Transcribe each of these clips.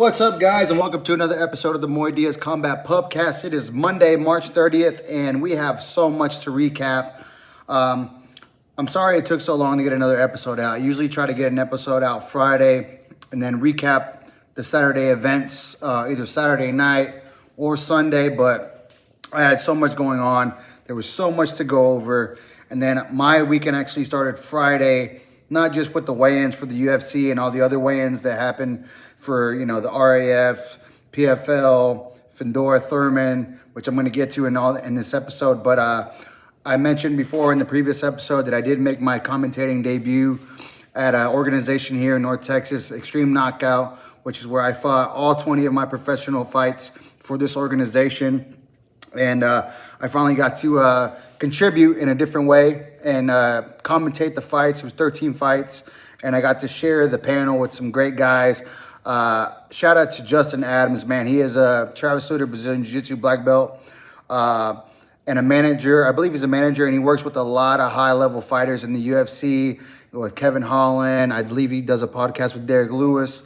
What's up, guys, and welcome to another episode of the Moy Diaz Combat Pubcast. It is Monday, March 30th, and we have so much to recap. I'm sorry it took so long to get another episode out. I usually try to get an episode out Friday and then recap the Saturday events, either Saturday night or Sunday, but I had so much going on. There was so much to go over, and then my weekend actually started Friday, not just with the weigh-ins for the UFC and all the other weigh-ins that happened for, you know, the RAF, PFL, Fundora, Thurman, which I'm going to get to in this episode. But I mentioned before in the previous episode that I did make my commentating debut at an organization here in North Texas, Extreme Knockout, which is where I fought all 20 of my professional fights for this organization. And I finally got to contribute in a different way and commentate the fights. It was 13 fights, and I got to share the panel with some great guys. Shout out to Justin Adams, man. He is a Travis Sutter Brazilian Jiu-Jitsu black belt and a manager. I believe he's a manager, and he works with a lot of high-level fighters in the UFC, with Kevin Holland. I believe he does a podcast with Derek Lewis.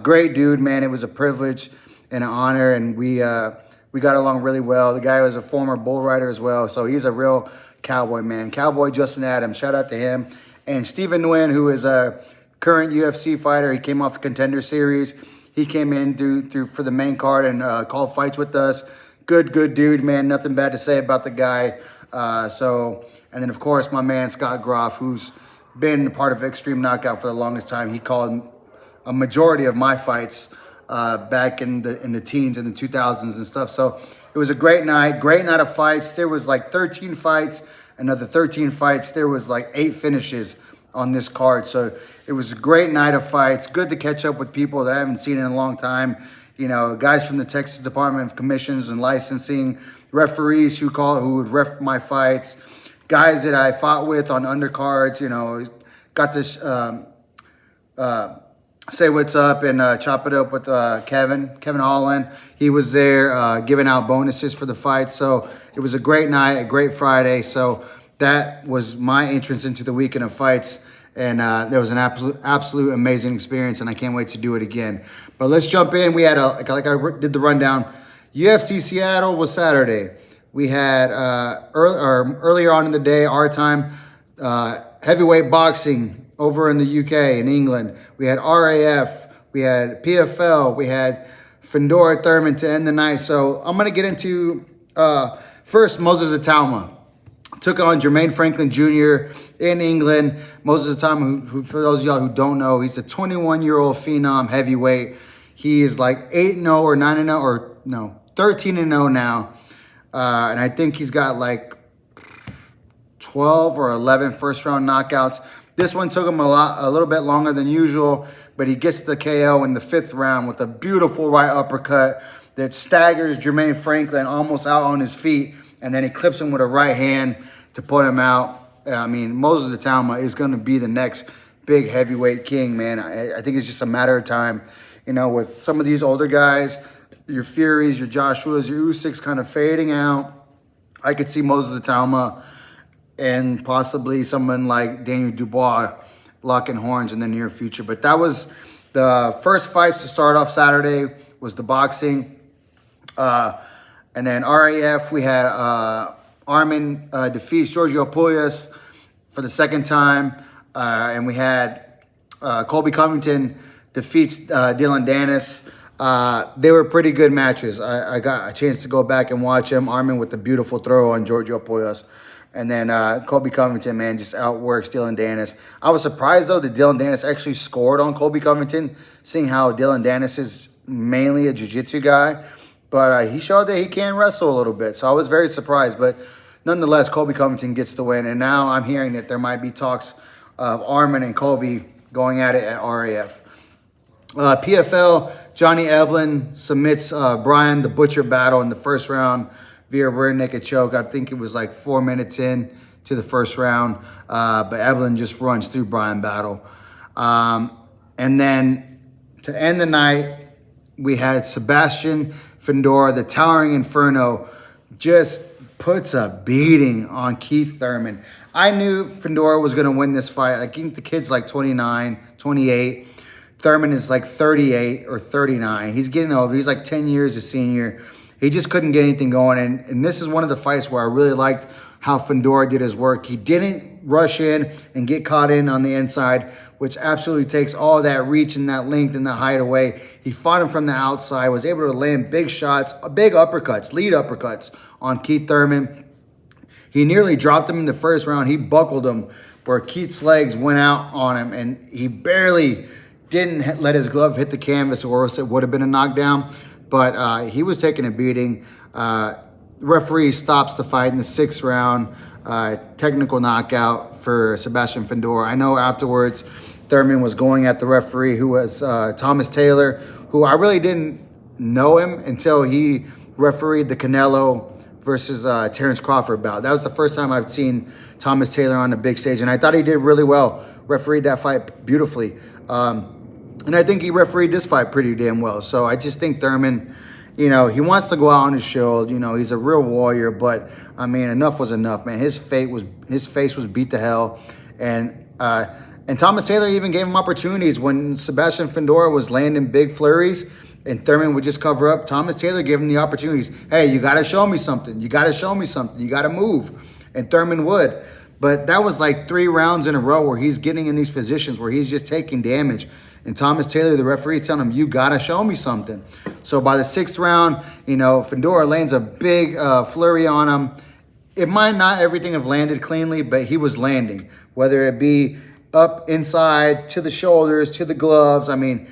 Great dude, man. It was a privilege and an honor, and we got along really well. The guy was a former bull rider as well, so he's a real cowboy, man. Cowboy Justin Adams, shout out to him. And Stephen Nguyen, who is a current UFC fighter. He came off the Contender Series. He came in through for the main card and called fights with us. Good dude, man. Nothing bad to say about the guy. And then, of course, my man Scott Groff, who's been a part of Extreme Knockout for the longest time. He called a majority of my fights back in the teens and the 2000s and stuff. So it was a great night of fights. There was like 13 fights, another 13 fights. There was like 8 finishes on this card. So it was a great night of fights. Good to catch up with people that I haven't seen in a long time. You know, guys from the Texas Department of Commissions and Licensing, referees who would ref my fights, guys that I fought with on undercards, you know, got to say what's up and chop it up with Kevin Holland. He was there giving out bonuses for the fights. So it was a great night, a great Friday. So that was my entrance into the weekend of fights, and there was an absolute amazing experience, and I can't wait to do it again. But let's jump in. We had, like I did the rundown, UFC Seattle was Saturday. We had, earlier on in the day, our time, heavyweight boxing over in the UK, in England. We had RAF, we had PFL, we had Fundora, Thurman to end the night. So I'm going to get into, first, Moses Itauma. Took on Jermaine Franklin Jr. in England. Moses Itauma, who for those of y'all who don't know, he's a 21-year-old phenom heavyweight. He is like 8-0 or 9-0, or no, 13-0 now. And I think he's got like 12 or 11 first-round knockouts. This one took him a little bit longer than usual, but he gets the KO in the 5th round with a beautiful right uppercut that staggers Jermaine Franklin almost out on his feet, and then he clips him with a right hand to put him out. I mean, Moses Itauma is going to be the next big heavyweight king, man. I think it's just a matter of time. You know, with some of these older guys, your Furies, your Joshuas, your Usyks kind of fading out, I could see Moses Itauma and possibly someone like Daniel Dubois locking horns in the near future. But that was the first fights to start off Saturday, was the boxing. And then RAF, we had Armin defeats Giorgio Puyas for the second time. And we had Colby Covington defeats Dylan Dennis. They were pretty good matches. I got a chance to go back and watch them. Armin with the beautiful throw on Giorgio Puyas. And then Colby Covington, man, just outworks Dylan Dennis. I was surprised, though, that Dylan Dennis actually scored on Colby Covington, seeing how Dylan Dennis is mainly a jiu-jitsu guy. But he showed that he can wrestle a little bit. So I was very surprised. But nonetheless, Colby Covington gets the win. And now I'm hearing that there might be talks of Armin and Colby going at it at RAF. PFL, Johnny Evelyn submits Brian the Butcher Battle in the first round via rear naked choke. I think it was like 4 minutes in to the first round. But Evelyn just runs through Brian Battle. And then to end the night, we had Sebastian Fundora, the Towering Inferno, just puts a beating on Keith Thurman. I knew Fundora was going to win this fight. I think the kid's like 29, 28. Thurman is like 38 or 39. He's getting over. He's like 10 years a senior. He just couldn't get anything going. And this is one of the fights where I really liked how Fundora did his work. He didn't rush in and get caught in on the inside, which absolutely takes all that reach and that length and that height away. He fought him from the outside, was able to land big shots, big uppercuts, lead uppercuts on Keith Thurman. He nearly dropped him in the first round. He buckled him where Keith's legs went out on him, and he barely didn't let his glove hit the canvas, or else it would have been a knockdown. But he was taking a beating. Referee stops the fight in the 6th round. Technical knockout for Sebastian Fundora. I know afterwards Thurman was going at the referee, who was Thomas Taylor, who I really didn't know him until he refereed the Canelo versus Terrence Crawford bout. That was the first time I've seen Thomas Taylor on the big stage, and I thought he did really well. Refereed that fight beautifully. And I think he refereed this fight pretty damn well. So I just think Thurman, you know, he wants to go out on his shield. You know, he's a real warrior, but I mean, enough was enough, man. His face was beat to hell. And Thomas Taylor even gave him opportunities when Sebastian Fundora was landing big flurries and Thurman would just cover up. Thomas Taylor gave him the opportunities. Hey, you got to show me something. You got to show me something. You got to move. And Thurman would. But that was like 3 rounds in a row where he's getting in these positions where he's just taking damage. And Thomas Taylor, the referee, telling him, you got to show me something. So by the 6th round, you know, Fundora lands a big flurry on him. It might not everything have landed cleanly, but he was landing. Whether it be up inside, to the shoulders, to the gloves. I mean,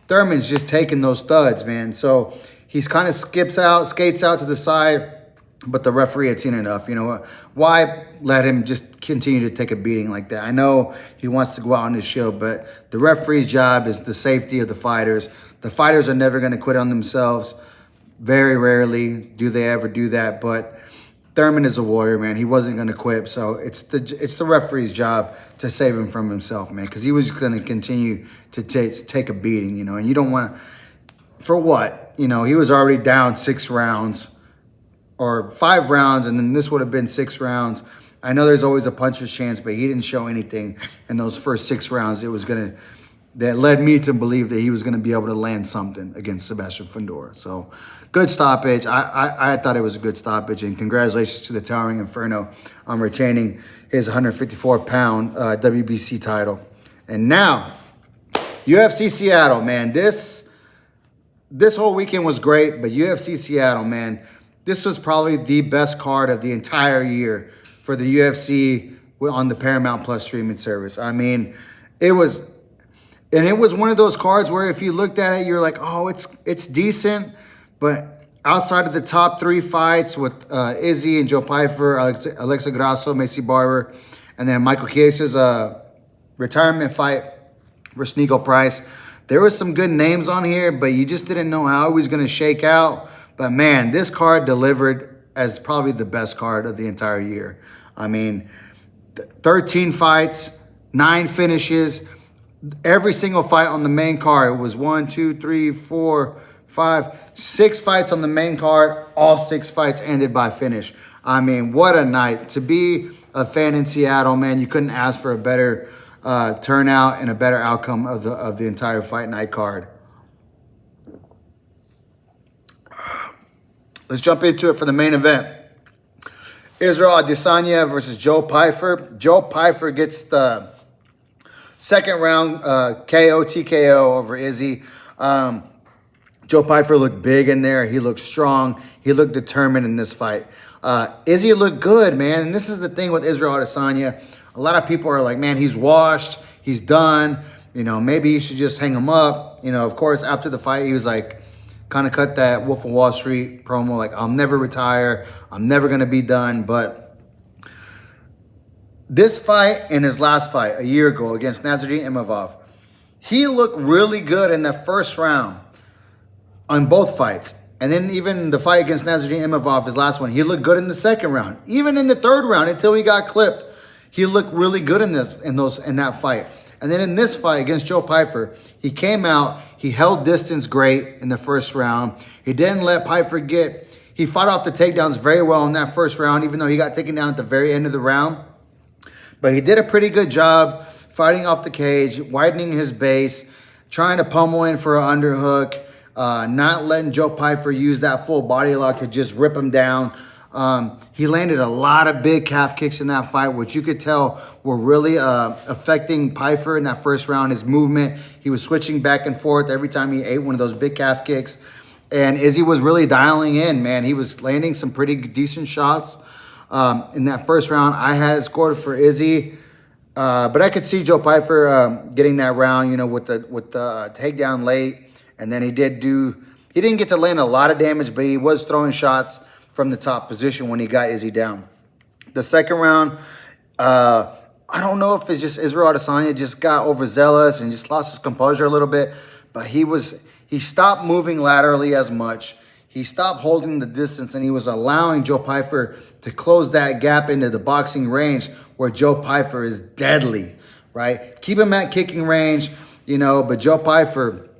Thurman's just taking those thuds, man. So he's kind of skates out to the side. But the referee had seen enough. You know, why let him just continue to take a beating like that? I know he wants to go out on his shield, but the referee's job is the safety of the fighters. The fighters are never going to quit on themselves. Very rarely do they ever do that. But Thurman is a warrior, man. He wasn't going to quit. So it's the referee's job to save him from himself, man, because he was going to continue to take a beating, you know. And you don't want to, for what? You know, he was already down 6 rounds. Or 5 rounds, and then this would have been 6 rounds. I know there's always a puncher's chance, but he didn't show anything in those first 6 rounds. That led me to believe that he was gonna be able to land something against Sebastian Fundora. So good stoppage. I thought it was a good stoppage, and congratulations to the Towering Inferno on retaining his 154-pound WBC title. And now, UFC Seattle, man. This whole weekend was great, but UFC Seattle, man. This was probably the best card of the entire year for the UFC on the Paramount Plus streaming service. I mean, it was one of those cards where if you looked at it, you're like, oh, it's decent, but outside of the top 3 fights with Izzy and Joe Pyfer, Alexa Grasso, Macy Barber, and then Michael Chiesa's retirement fight versus Nico Price, there was some good names on here, but you just didn't know how it was going to shake out. But man, this card delivered as probably the best card of the entire year. I mean, 13 fights, 9 finishes. Every single fight on the main card was 1, 2, 3, 4, 5, 6 fights on the main card. All 6 fights ended by finish. I mean, what a night. To be a fan in Seattle, man, you couldn't ask for a better turnout and a better outcome of the entire fight night card. Let's jump into it for the main event. Israel Adesanya versus Joe Pyfer. Joe Pyfer gets the 2nd round TKO over Izzy. Joe Pyfer looked big in there. He looked strong. He looked determined in this fight. Izzy looked good, man. And this is the thing with Israel Adesanya. A lot of people are like, man, he's washed. He's done. You know, maybe you should just hang him up. You know, of course, after the fight, he was like, kind of cut that Wolf of Wall Street promo, like, I'll never retire. I'm never going to be done. But this fight and his last fight a year ago against Nasruddin Imavov, he looked really good in the first round on both fights. And then even the fight against Nasruddin Imavov, his last one, he looked good in the 2nd round. Even in the 3rd round until he got clipped, he looked really good in that fight. And then in this fight against Joe Pyfer, he came out, he held distance great in the 1st round. He didn't let Pyfer he fought off the takedowns very well in that 1st round, even though he got taken down at the very end of the round. But he did a pretty good job fighting off the cage, widening his base, trying to pummel in for an underhook, not letting Joe Pyfer use that full body lock to just rip him down. He landed a lot of big calf kicks in that fight, which you could tell were really affecting Pyfer in that first round. His movement, he was switching back and forth every time he ate one of those big calf kicks. And Izzy was really dialing in, man. He was landing some pretty decent shots in that first round. I had scored for Izzy, but I could see Joe Pyfer getting that round, you know, with the takedown late. And then he didn't get to land a lot of damage, but he was throwing shots from the top position when he got Izzy down. The second round, I don't know if it's just Israel Adesanya just got overzealous and just lost his composure a little bit, but he stopped moving laterally as much. He stopped holding the distance, and he was allowing Joe Pyfer to close that gap into the boxing range where Joe Pyfer is deadly, right? Keep him at kicking range, you know, but Joe Pyfer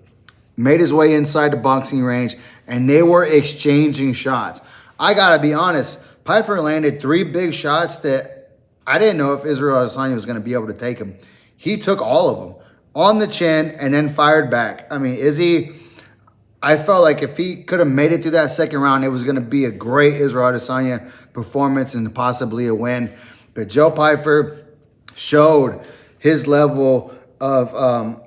made his way inside the boxing range, and they were exchanging shots. I got to be honest, Pyfer landed 3 big shots that I didn't know if Israel Adesanya was going to be able to take him. He took all of them on the chin and then fired back. I mean, Izzy, I felt like if he could have made it through that second round, it was going to be a great Israel Adesanya performance and possibly a win. But Joe Pyfer showed his level of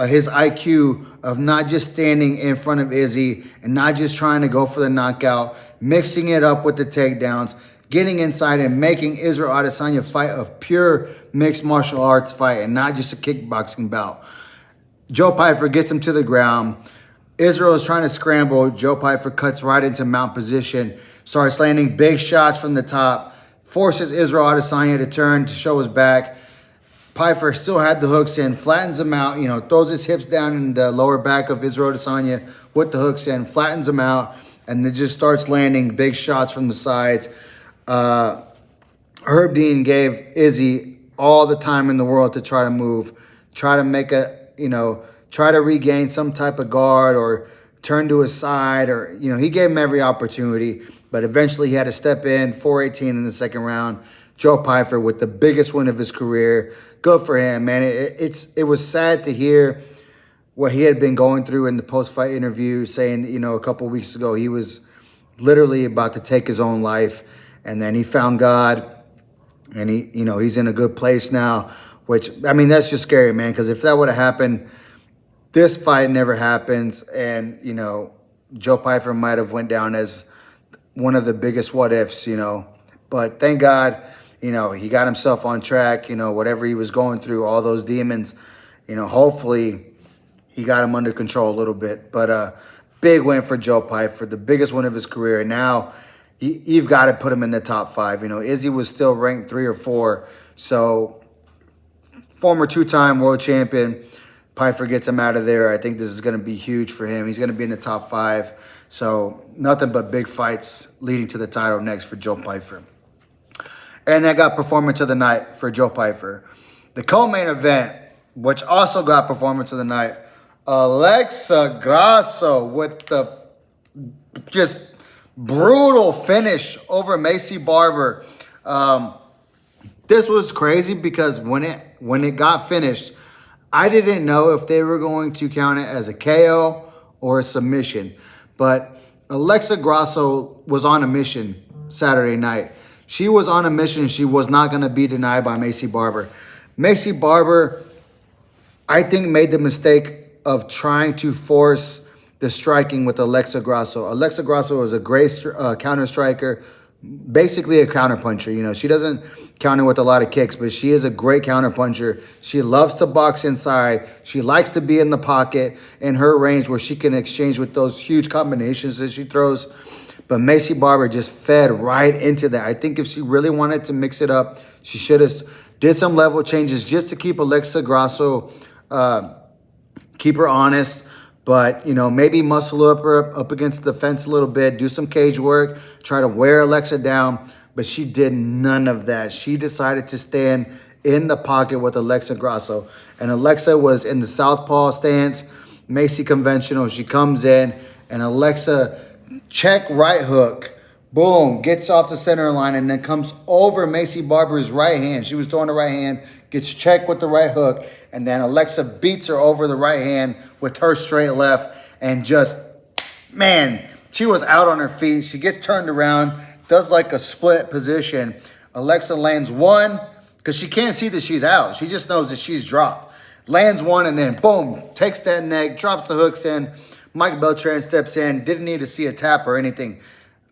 his IQ of not just standing in front of Izzy and not just trying to go for the knockout, mixing it up with the takedowns, getting inside and making Israel Adesanya fight a pure mixed martial arts fight and not just a kickboxing bout. Joe Pyfer gets him to the ground. Israel is trying to scramble. Joe Pyfer cuts right into mount position, starts landing big shots from the top, forces Israel Adesanya to turn to show his back. Pyfer still had the hooks in, flattens him out, you know, throws his hips down in the lower back of Israel Adesanya with the hooks in, flattens him out, and then just starts landing big shots from the sides. Herb Dean gave Izzy all the time in the world to try to move, try to make try to regain some type of guard or turn to his side, or, you know, he gave him every opportunity, but eventually he had to step in, 418 in the second round. Joe Pyfer with the biggest win of his career. Good for him, man. It was sad to hear what he had been going through in the post-fight interview, saying, you know, a couple of weeks ago, he was literally about to take his own life. And then he found God, and he's in a good place now, which, I mean, that's just scary, man, because if that would have happened, this fight never happens. And, you know, Joe Pyfer might have went down as one of the biggest what-ifs, you know. But thank God, you know, he got himself on track, you know, whatever he was going through, all those demons, you know, hopefully he got him under control a little bit. But big win for Joe Pyfer, the biggest win of his career. And now you've got to put him in the top 5. You know, Izzy was still ranked 3 or 4. So former 2-time world champion, Pyfer gets him out of there. I think this is going to be huge for him. He's going to be in the top 5. So nothing but big fights leading to the title next for Joe Pyfer. And that got performance of the night for Joe Pyfer. The co-main event, which also got performance of the night, Alexa Grasso with the just brutal finish over Macy Barber. This was crazy because when it got finished, I didn't know if they were going to count it as a KO or a submission. But Alexa Grasso was on a mission Saturday night. She was on a mission. She was not going to be denied by Macy Barber. Macy Barber, I think, made the mistake of trying to force the striking with Alexa Grasso. Alexa Grasso is a great counter striker, basically a counter puncher. You know, she doesn't counter with a lot of kicks, but she is a great counter puncher. She loves to box inside. She likes to be in the pocket in her range where she can exchange with those huge combinations that she throws. But Macy Barber just fed right into that. I think if she really wanted to mix it up, she should have did some level changes just to keep Alexa Grasso, keep her honest. But, you know, maybe muscle her up against the fence a little bit, do some cage work, try to wear Alexa down. But she did none of that. She decided to stand in the pocket with Alexa Grasso. And Alexa was in the southpaw stance, Macy conventional. She comes in, and Alexa check right hook, boom, gets off the center line, and then comes over Macy Barber's right hand. She was throwing the right hand, gets checked with the right hook, and then Alexa beats her over the right hand with her straight left, and just, man, she was out on her feet. She gets turned around, does like a split position. Alexa lands one, because she can't see that she's out. She just knows that she's dropped. Lands one, and then boom, takes that neck, drops the hooks in. Mike Beltran steps in, didn't need to see a tap or anything.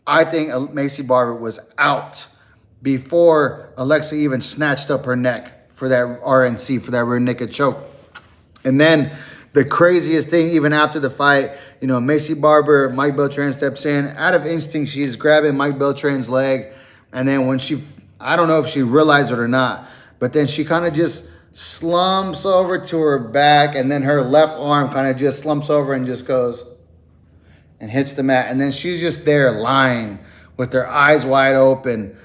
I think Maycee Barber was out before Alexa even snatched up her neck for that RNC, for that rear naked choke. And then the craziest thing, even after the fight, you know, Maycee Barber, Mike Beltran steps in. Out of instinct, she's grabbing Mike Beltran's leg. And then when she, I don't know if she realized it or not, but then she kind of just slumps over to her back, and then her left arm kind of just slumps over and just goes and hits the mat. And then she's just there lying with her eyes wide open.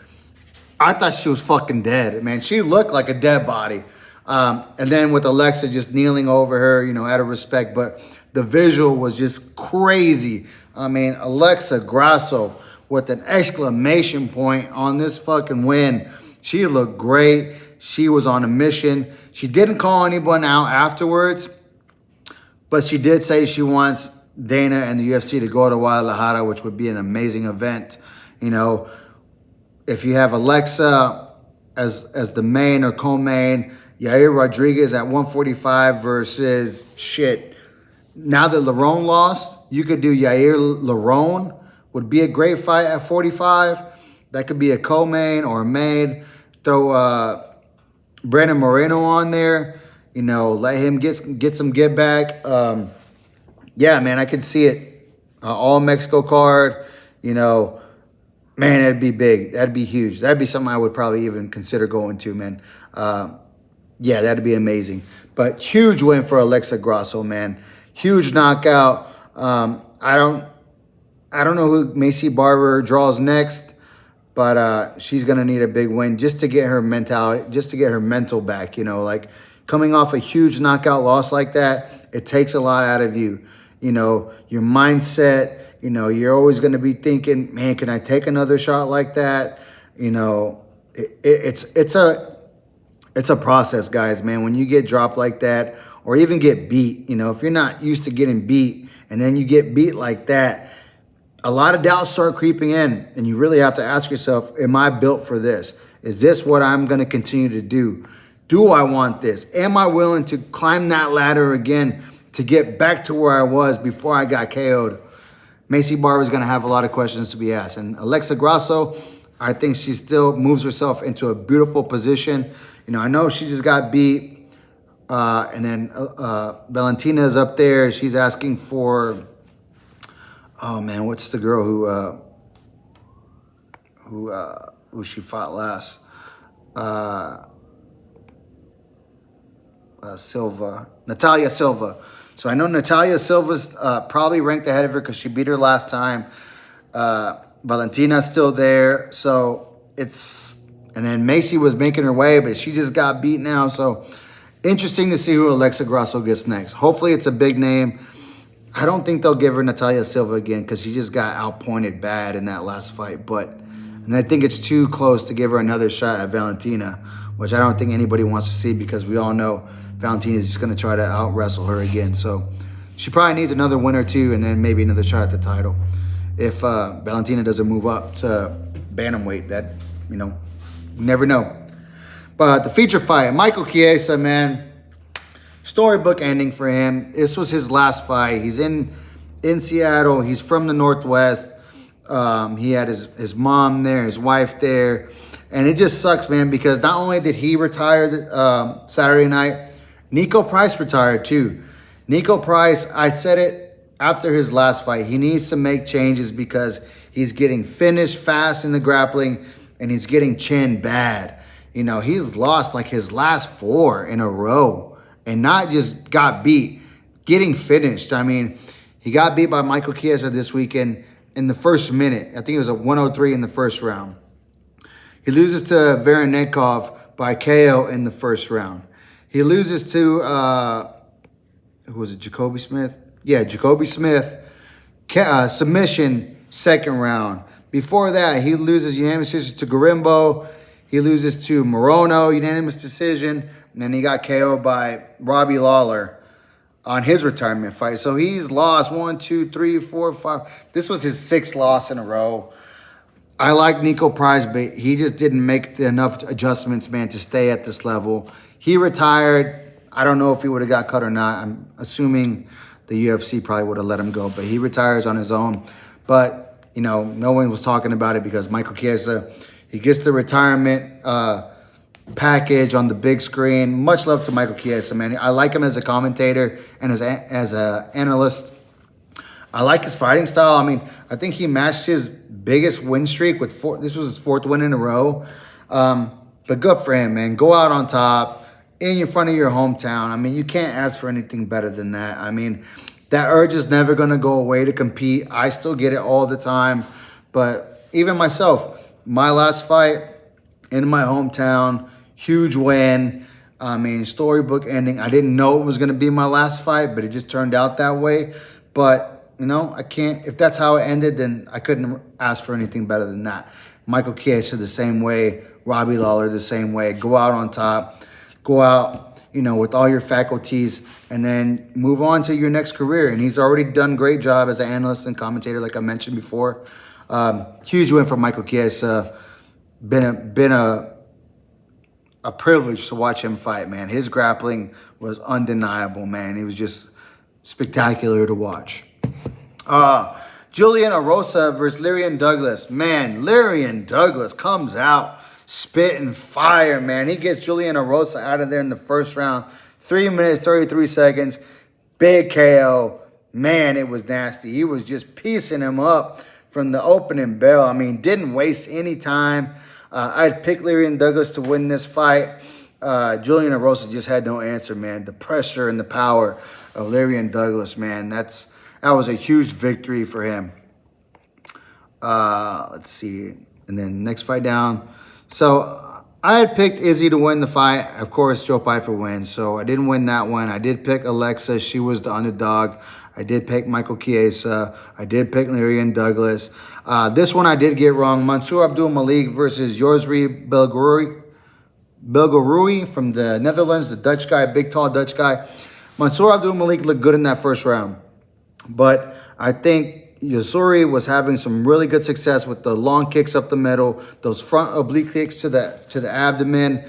I thought she was fucking dead, man. She looked like a dead body. And then with Alexa just kneeling over her, you know, out of respect. But the visual was just crazy. I mean, Alexa Grasso with an exclamation point on this fucking win. She looked great. She was on a mission. She didn't call anyone out afterwards, but she did say she wants Dana and the UFC to go to Guadalajara, which would be an amazing event. You know, if you have Alexa as the main or co-main, Yair Rodriguez at 145 versus shit. Now that Lerone lost, you could do Yair Lerone. Would be a great fight at 45. That could be a co-main or a main. Throw Brandon Moreno on there. You know, let him get some get back. Yeah, man, I could see it. All Mexico card. You know, man, that'd be big. That'd be huge. That'd be something I would probably even consider going to, man. Yeah, that'd be amazing. But huge win for Alexa Grasso, man. Huge knockout. I don't know who Maycee Barber draws next, but she's gonna need a big win just to get her mentality, just to get her mental back. You know, like coming off a huge knockout loss like that, it takes a lot out of you. You know, your mindset. You know, you're always gonna be thinking, man, can I take another shot like that? You know, it's a process, guys, man. When you get dropped like that, or even get beat, you know, if you're not used to getting beat and then you get beat like that, a lot of doubts start creeping in, and you really have to ask yourself, am I built for this? Is this what I'm going to continue to do? Do I want this? Am I willing to climb that ladder again to get back to where I was before I got KO'd? Maycee Barber is going to have a lot of questions to be asked. And Alexa Grasso, I think she still moves herself into a beautiful position. You know, I know she just got beat. And then Valentina is up there. She's asking for, oh man, what's the girl who she fought last? Silva, Natalia Silva. So I know Natalia Silva's probably ranked ahead of her because she beat her last time. Valentina's still there. So it's, and then Maycee was making her way, but she just got beat now. So interesting to see who Alexa Grasso gets next. Hopefully it's a big name. I don't think they'll give her Natalia Silva again because she just got outpointed bad in that last fight. And I think it's too close to give her another shot at Valentina, which I don't think anybody wants to see because we all know Valentina is just going to try to out-wrestle her again. So she probably needs another win or two and then maybe another shot at the title. If Valentina doesn't move up to bantamweight, that, you know, you never know. But the feature fight, Michael Chiesa, man, storybook ending for him. This was his last fight. He's in Seattle. He's from the Northwest. He had his mom there, his wife there. And it just sucks, man, because not only did he retire Saturday night, Nico Price retired too. Nico Price, I said it after his last fight, he needs to make changes because he's getting finished fast in the grappling and he's getting chinned bad. You know, he's lost like his last 4 in a row and not just got beat, getting finished. I mean, he got beat by Michael Chiesa this weekend in the first minute. I think it was a 103 in the first round. He loses to Varenikov by KO in the first round. He loses to, who was it, Jacoby Smith? Yeah, Jacoby Smith. Submission, second round. Before that, he loses unanimous decision to Garimbo. He loses to Morono, unanimous decision. and then he got KO'd by Robbie Lawler on his retirement fight. So he's lost 1, 2, 3, 4, 5. This was his 6th loss in a row. I like Nico Price, but he just didn't make enough adjustments, man, to stay at this level. He retired. I don't know if he would have got cut or not. I'm assuming the UFC probably would have let him go, but he retires on his own. But, you know, no one was talking about it because Michael Chiesa, he gets the retirement package on the big screen. Much love to Michael Chiesa, man. I like him as a commentator and as an analyst. I like his fighting style. I mean, I think he matched his biggest win streak with this was his 4th win in a row. But good for him, man. Go out on top in front of your hometown. I mean, you can't ask for anything better than that. I mean, that urge is never going to go away to compete. I still get it all the time. But even myself, my last fight in my hometown, huge win. I mean, storybook ending. I didn't know it was going to be my last fight, but it just turned out that way. But, you know, I can't, if that's how it ended, then I couldn't ask for anything better than that. Michael Chiesa the same way, Robbie Lawler the same way. Go out on top. Go out, you know, with all your faculties and then move on to your next career. And he's already done a great job as an analyst and commentator, like I mentioned before. Huge win for Michael Chiesa. Been a privilege to watch him fight, man. His grappling was undeniable, man. He was just spectacular to watch. Julian Erosa versus Lyrian Douglas. Man, Lyrian Douglas comes out spitting fire, man. He gets Julian Erosa out of there in the first round. 3 minutes, 33 seconds. Big KO. Man, it was nasty. He was just piecing him up from the opening bell. I mean, didn't waste any time. I'd pick Lyrian Douglas to win this fight. Julian Erosa just had no answer, man. The pressure and the power of Lyrian Douglas, man. That was a huge victory for him. Let's see. And then next fight down. So I had picked Izzy to win the fight. Of course, Joe Pyfer wins. So I didn't win that one. I did pick Alexa. She was the underdog. I did pick Michael Chiesa. I did pick Lyrian Douglas. This one I did get wrong. Mansour Abdul Malik versus Yorzri Belgaroui from the Netherlands, the Dutch guy, big, tall Dutch guy. Mansour Abdul Malik looked good in that first round. But I think Yorzri was having some really good success with the long kicks up the middle, those front oblique kicks to the abdomen.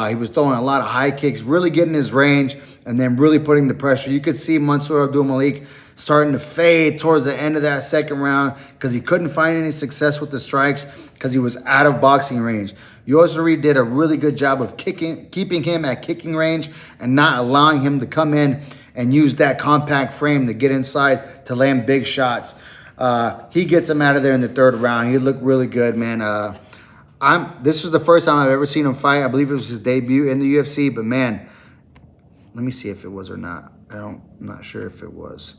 He was throwing a lot of high kicks, really getting his range, and then really putting the pressure. You could see Mansour Abdul Malik starting to fade towards the end of that second round because he couldn't find any success with the strikes because he was out of boxing range. Yorzri did a really good job of keeping him at kicking range and not allowing him to come in and use that compact frame to get inside to land big shots. He gets him out of there in the third round. He looked really good, man. This was the first time I've ever seen him fight. I believe it was his debut in the UFC, but man, let me see if it was or not. I'm not sure if it was.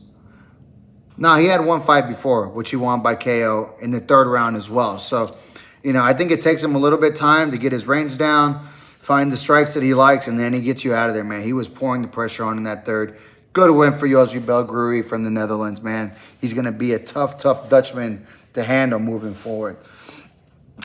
No, he had one fight before, which he won by KO in the third round as well. So, you know, I think it takes him a little bit of time to get his range down, find the strikes that he likes, and then he gets you out of there, man. He was pouring the pressure on in that third. Good win for Yorzri Belgaroui from the Netherlands, man. He's going to be a tough Dutchman to handle moving forward.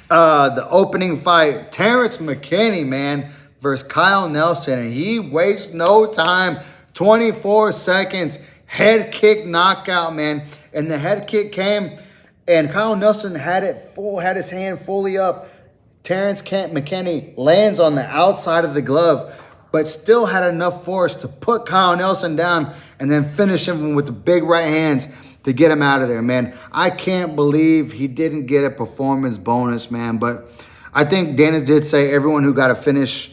The opening fight, Terrence McKinney, man, versus Kyle Nelson. And he wastes no time, 24 seconds, head kick knockout, man. And the head kick came, and Kyle Nelson had his hand fully up. Terrence McKinney lands on the outside of the glove, but still had enough force to put Kyle Nelson down and then finish him with the big right hands to get him out of there, man. I can't believe he didn't get a performance bonus, man. But I think Dana did say everyone who got a finish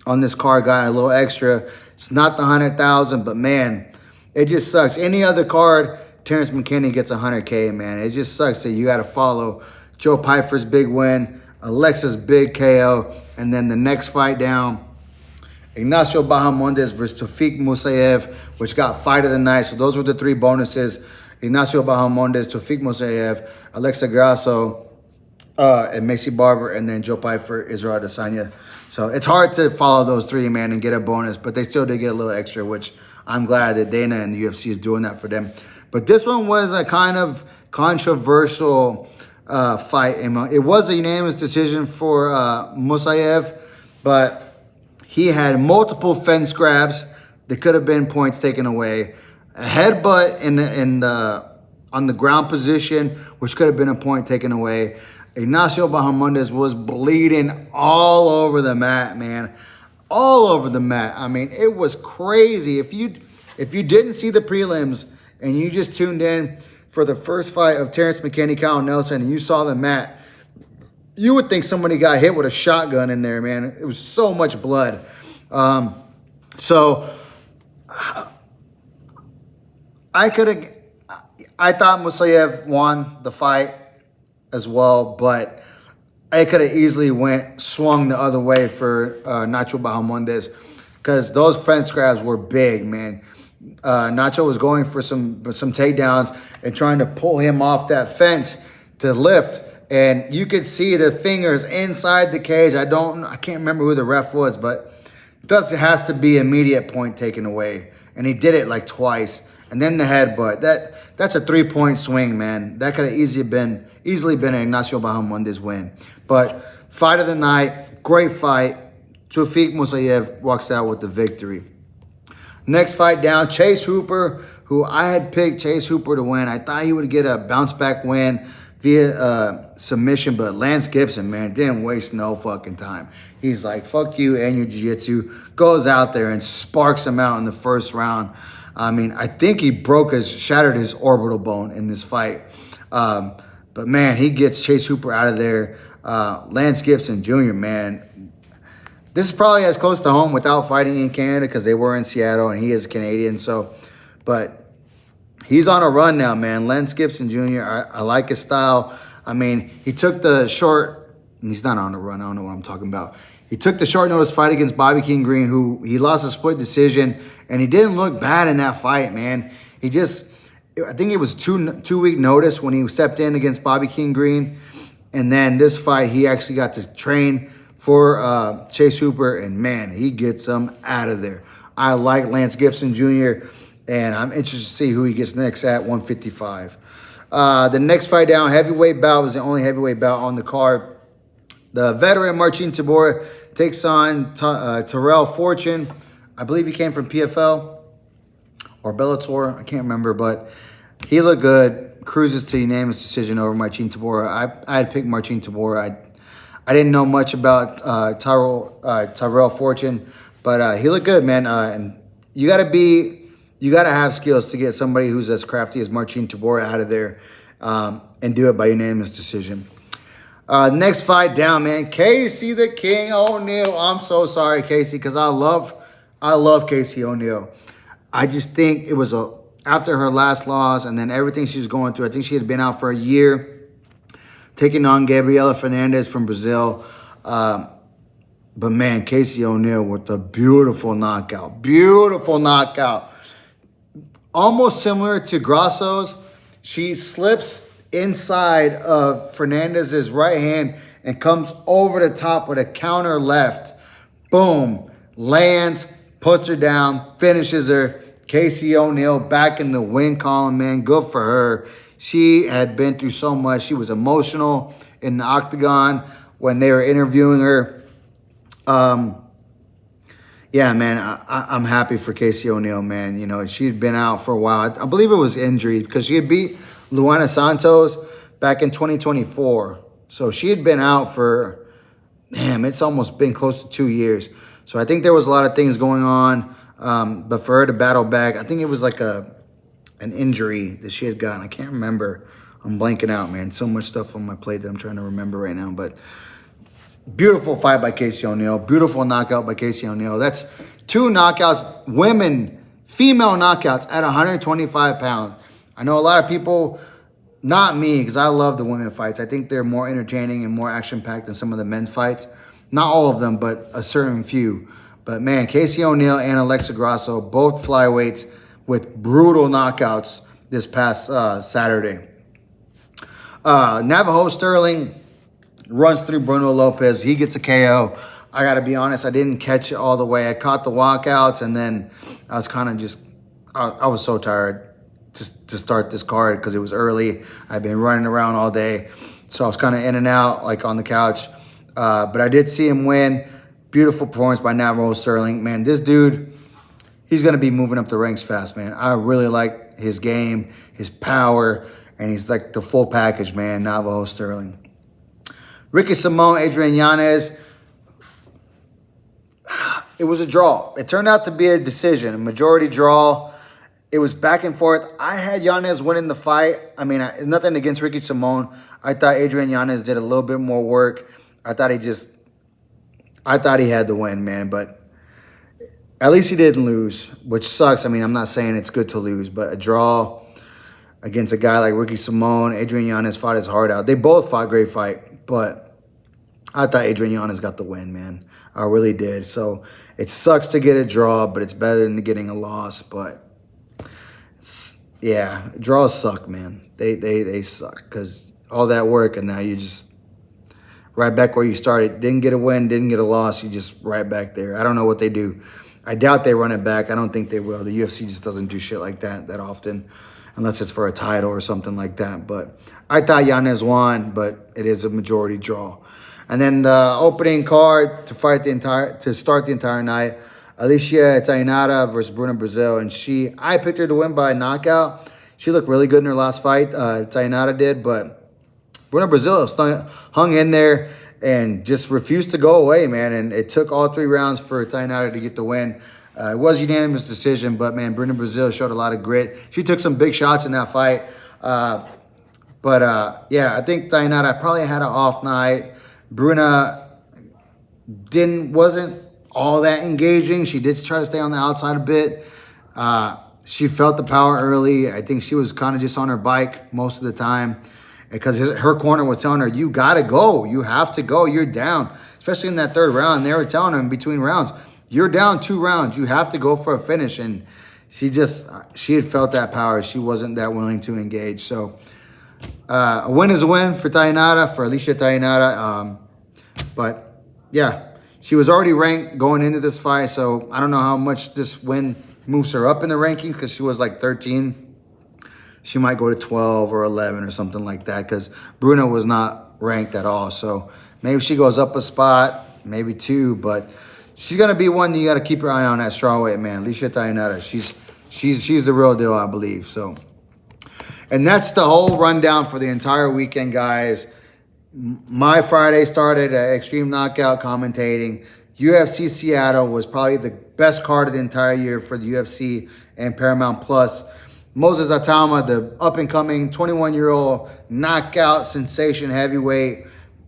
on this card got a little extra. It's not the 100,000, but man, it just sucks. Any other card, Terrence McKinney gets 100K, man. It just sucks that you got to follow Joe Pyfer's big win, Alexa's big KO, and then the next fight down, Ignacio Bahamondes versus Tofik Musayev, which got fight of the night. So those were the three bonuses. Ignacio Bahamondes, Tofik Musayev, Alexa Grasso, and Macy Barber, and then Joe Pyfer, Israel Adesanya. So it's hard to follow those three, man, and get a bonus, but they still did get a little extra, which I'm glad that Dana and the UFC is doing that for them. But this one was a kind of controversial fight. It was a unanimous decision for Musayev, but He had multiple fence grabs that could have been points taken away. A headbutt on the ground position, which could have been a point taken away. Ignacio Bahamondes was bleeding all over the mat, man. All over the mat. I mean, it was crazy. If you didn't see the prelims and you just tuned in for the first fight of Terrence McKinney, Kyle Nelson, and you saw the mat, you would think somebody got hit with a shotgun in there, man. It was so much blood. So I thought Musayev won the fight as well, but I could have easily swung the other way for Nacho Bahamondes, because those fence grabs were big, man. Nacho was going for some takedowns and trying to pull him off that fence to lift, and you could see the fingers inside the cage. I can't remember who the ref was, but it has to be immediate point taken away, and he did it like twice. And then the headbutt. That's a 3-point swing, man. That could have easily been an Ignacio Bahamondes win. But fight of the night, great fight. Tufik Musayev walks out with the victory. Next fight down, Chase Hooper, who I had picked Chase Hooper to win. I thought he would get a bounce back win via submission, but Lance Gibson, man, didn't waste no fucking time. He's like, fuck you and your jiu-jitsu. Goes out there and sparks him out in the first round. I mean, I think he shattered his orbital bone in this fight. But man, he gets Chase Hooper out of there. Lance Gibson Jr., man, this is probably as close to home without fighting in Canada, because they were in Seattle and he is a Canadian. But he's on a run now, man. Lance Gibson Jr., I like his style. I mean, he took the short, he's not on a run. I don't know what I'm talking about. He took the short notice fight against Bobby King Green, who he lost a split decision, and he didn't look bad in that fight, man. I think it was two-week notice when he stepped in against Bobby King Green. And then this fight, he actually got to train for Chase Hooper, and man, he gets him out of there. I like Lance Gibson Jr., and I'm interested to see who he gets next at 155. The next fight down, heavyweight bout, was the only heavyweight bout on the card. The veteran Marcin Tybura takes on Terrell Fortune. I believe he came from PFL or Bellator. I can't remember, but he looked good. Cruises to unanimous decision over Marcin Tybura. I had picked Marcin Tybura. I didn't know much about Terrell Fortune, but he looked good, man. And you gotta have skills to get somebody who's as crafty as Marcin Tybura out of there and do it by unanimous decision. Next fight down, man. Casey the King O'Neill. I'm so sorry, Casey, because I love Casey O'Neill. I just think it was after her last loss and then everything she was going through. I think she had been out for a year, taking on Gabriela Fernandez from Brazil. But man, Casey O'Neill with a beautiful knockout. Beautiful knockout. Almost similar to Grasso's. She slips inside of Fernandez's right hand and comes over the top with a counter left. Boom. Lands, puts her down, finishes her. Casey O'Neill back in the win column, man. Good for her. She had been through so much. She was emotional in the octagon when they were interviewing her. Yeah, man, I'm happy for Casey O'Neill, man. You know, she'd been out for a while. I believe it was injury, because she had beat Luana Santos back in 2024. So she had been out for, damn, it's almost been close to 2 years. So I think there was a lot of things going on. But for her to battle back, I think it was like an injury that she had gotten. I can't remember. I'm blanking out, man. So much stuff on my plate that I'm trying to remember right now. But beautiful fight by Casey O'Neill. Beautiful knockout by Casey O'Neill. That's 2 knockouts, female knockouts at 125 pounds. I know a lot of people, not me, because I love the women fights. I think they're more entertaining and more action-packed than some of the men's fights. Not all of them, but a certain few. But man, Casey O'Neill and Alexa Grasso, both flyweights with brutal knockouts this past Saturday. Navajo Sterling runs through Bruno Lopez. He gets a KO. I got to be honest, I didn't catch it all the way. I caught the walkouts, and then I was kind of just, I was so tired to start this card because it was early. I've been running around all day. So I was kind of in and out, like on the couch. But I did see him win. Beautiful performance by Navajo Sterling. Man, this dude, he's going to be moving up the ranks fast, man. I really like his game, his power, and he's like the full package, man, Navajo Sterling. Ricky Simon, Adrian Yanez. It was a draw. It turned out to be a decision, a majority draw. It was back and forth. I had Yanez winning the fight. I mean, nothing against Ricky Simon. I thought Adrian Yanez did a little bit more work. I thought he had the win, man. But at least he didn't lose, which sucks. I mean, I'm not saying it's good to lose, but a draw against a guy like Ricky Simon, Adrian Yanez fought his heart out. They both fought a great fight, but I thought Adrian Yanez got the win, man. I really did. So it sucks to get a draw, but it's better than getting a loss. But yeah, draws suck, man. They suck because all that work and now you just right back where you started. Didn't get a win, didn't get a loss. You just right back there. I don't know what they do. I doubt they run it back. I don't think they will. The UFC just doesn't do shit like that often unless it's for a title or something like that. But I thought Yanez won, but it is a majority draw. And then the opening card to start the entire night, Alicia Tainara versus Bruna Brazil. And I picked her to win by knockout. She looked really good in her last fight. Tainara did, but Bruna Brazil hung in there and just refused to go away, man. And it took all 3 rounds for Tainara to get the win. It was a unanimous decision, but, man, Bruna Brazil showed a lot of grit. She took some big shots in that fight. Yeah, I think Tainara probably had an off night. Bruna wasn't all that engaging. She did try to stay on the outside a bit. She felt the power early. I think she was kind of just on her bike most of the time because her corner was telling her, you got to go. You have to go. You're down. Especially in that 3rd round. They were telling her in between rounds, you're down 2 rounds. You have to go for a finish. And she had felt that power. She wasn't that willing to engage. So a win is a win for Tainara, for Alicia Tainara. But, yeah, she was already ranked going into this fight, so I don't know how much this win moves her up in the rankings because she was like 13. She might go to 12 or 11 or something like that because Bruna was not ranked at all. So maybe she goes up a spot, maybe 2, but she's going to be one you got to keep your eye on, that strawweight, man. Alicia Tainara, she's the real deal, I believe. So, and that's the whole rundown for the entire weekend, guys. My Friday started at Extreme Knockout commentating. UFC Seattle was probably the best card of the entire year for the UFC and Paramount Plus. Moses Itauma, the up-and-coming 21-year-old knockout sensation heavyweight,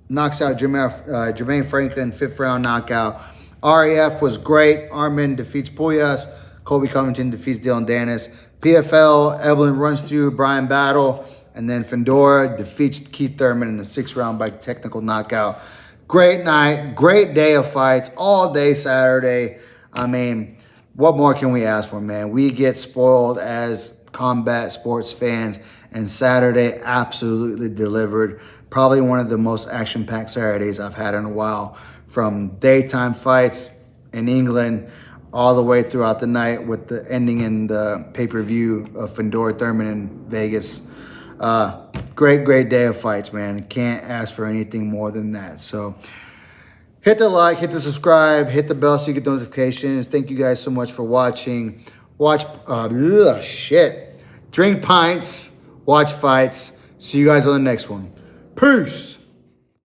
knocks out Jermaine Franklin, 5th round knockout. RAF was great. Armin defeats Puyas. Colby Covington defeats Dylan Dennis. PFL, Evelyn runs through Brian Battle. And then Fundora defeats Keith Thurman in the 6th round by technical knockout. Great night, great day of fights, all day Saturday. I mean, what more can we ask for, man? We get spoiled as combat sports fans, and Saturday absolutely delivered. Probably one of the most action-packed Saturdays I've had in a while. From daytime fights in England all the way throughout the night with the ending in the pay-per-view of Fundora Thurman in Vegas. Great day of fights, man. Can't ask for anything more than that. So hit the like, hit the subscribe, hit the bell so you get notifications. Thank you guys so much for watching. Drink pints, watch fights. See you guys on the next one. Peace.